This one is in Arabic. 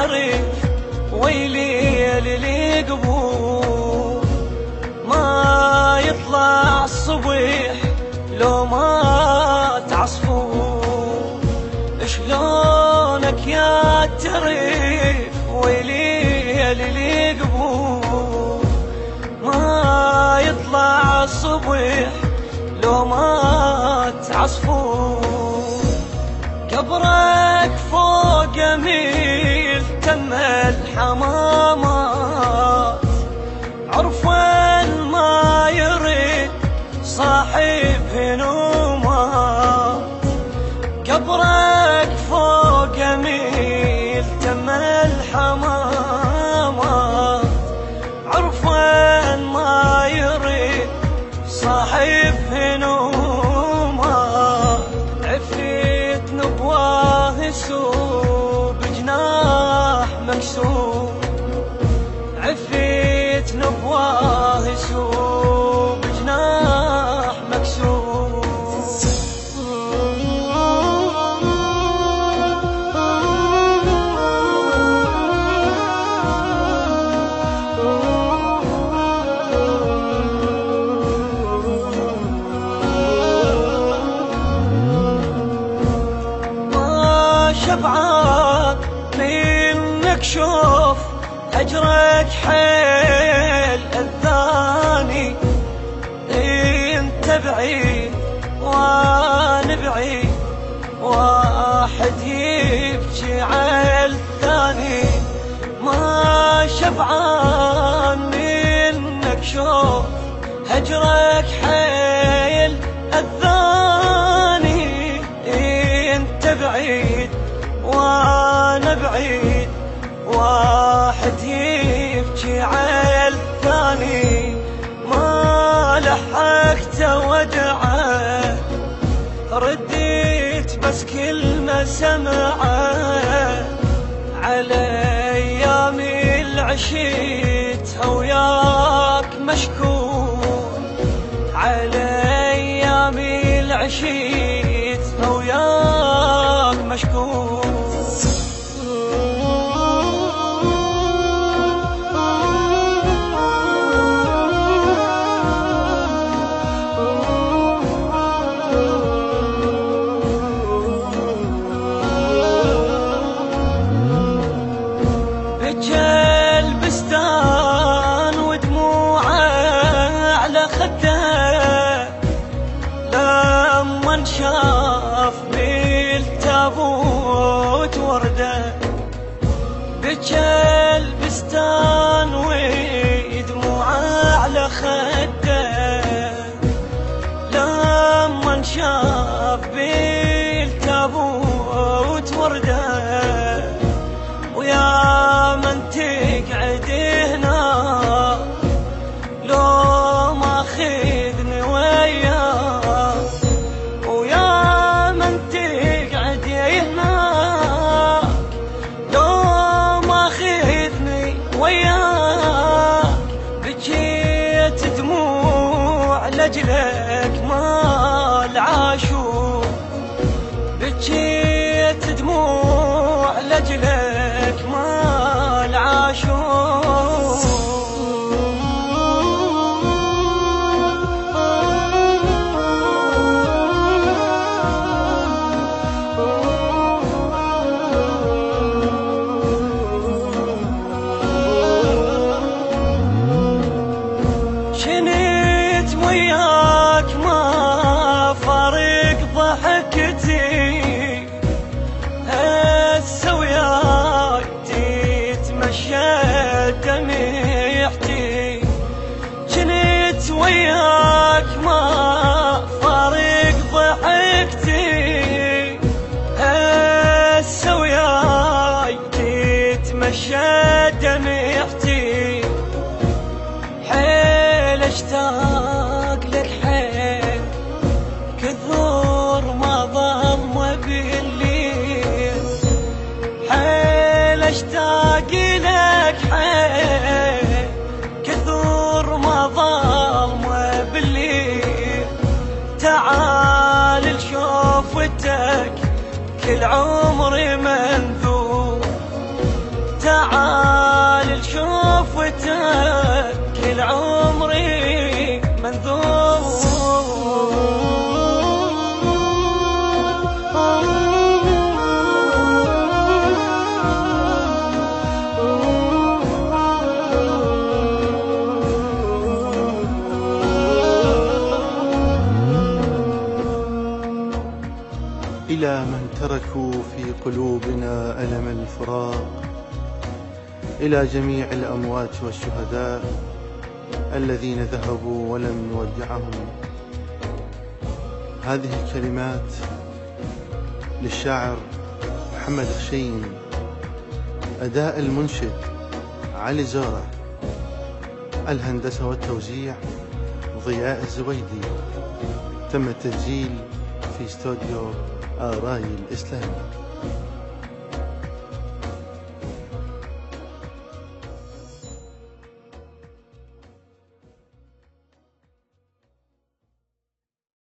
يعترف ويلي اللي قبور ما يطلع الصبح لو ما تعصفور. شلونك يعترف ويلي اللي قبور ما يطلع الصبح لو ما تعصفور. قبرك فوق جميل تم الحمامات عرفا ما يريد صاحب هنومات. قبرك فوق جميل تم الحمامات عرفا ما يريد صاحب هنومات. عفريت نبواه يسوب بجناح مكسور. عفريت نبواه يسوب بجناح مكسور. شبعان منك شوف هجرك حيل الثاني. انت بعيد وانا بعيد واحد يبكي على الثاني. ما شبعان منك شوف هجرك حيل الثاني. انت بعيد وانا بعيد واحد يبكي على الثاني. ما لحقت ودعه رديت بس كلمة سمعه على ايامي اللي عشيتها وياك مشكور. على ايامي اللي عشيتها وياك مشكور. البستان ودموعه على خده لما انشاف بالتابوت ورده. بكى البستان ودموعه على خده لما انشاف بالتابوت ورده. ويا من تقعد هنا لو ما خذني وياك. ويا من تقعد هنا لو ما خذني وياك. بكيت دموع لجلك مال عاشور. بكيت دموع لجلك مال عاشور. شنيت وياك ما فارق ضحكتي. هسه وياك تتمشى دمعتي. شنيت وياك ما فارق ضحكتي. هسه وياك تتمشى دمعتي. حيل اشتاق لك حيل كثر ما ضم بالليل. حيل اشتاق لك حيل كثر ما ضم بالليل. تعال لشوفتك كل عمري منذور. إلى من تركوا في قلوبنا ألم الفراق، إلى جميع الأموات والشهداء الذين ذهبوا ولم نودعهم. هذه الكلمات للشاعر محمد خشين، أداء المنشد علي زورة، الهندسة والتوزيع ضياء الزويدي. تم التسجيل في استوديو آراي الإسلامي.